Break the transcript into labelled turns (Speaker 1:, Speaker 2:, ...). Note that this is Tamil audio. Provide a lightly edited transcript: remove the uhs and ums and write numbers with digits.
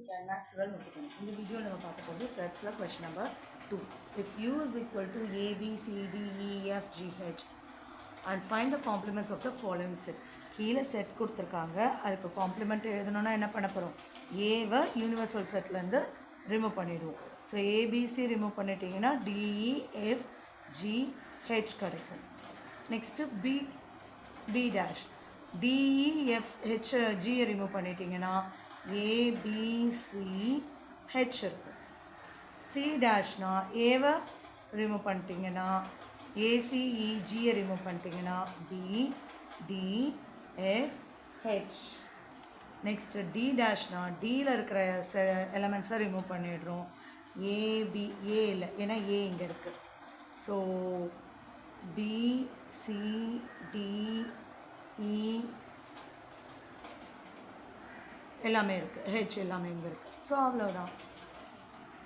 Speaker 1: Max well notification. In the video, we will see sets question number 2. If U is equal to A, B, C, D, E, F, G, H and find the complements of the following set. கீழே செட் கொடுத்துருக்காங்க. அதுக்கு காம்ப்ளிமெண்ட் எழுதணும்னா என்ன பண்ண போகிறோம்? ஏவை யூனிவர்சல் செட்லேருந்து ரிமூவ் பண்ணிவிடுவோம். ஸோ ஏபிசி ரிமூவ் பண்ணிட்டீங்கன்னா டிஇஎஃப் ஜிஹெச் கிடைக்கும். நெக்ஸ்ட்டு பி டேஷ் டிஇஎஃப்ஹெச் ஜியை ரிமூவ் பண்ணிட்டீங்கன்னா ஏபிசிஹெச் இருக்கும். சி டேஷ்னா ஏவை ரிமூவ் பண்ணிட்டீங்கன்னா ஏசிஇஜியை ரிமூவ் பண்ணிட்டீங்கன்னா டிடிஎஃப்ஹெச். நெக்ஸ்ட்டு டி டேஷ்னா டியில் இருக்கிற எலமெண்ட்ஸை ரிமூவ் பண்ணிடுறோம். ஏபி ஏ இல்லை, ஏன்னா ஏ இங்கே இருக்குது. ஸோ பிசிடிஇ எல்லாமே இருக்குது, ஹெச் எல்லாமே இங்கே இருக்குது. ஸோ அவ்வளோதான்.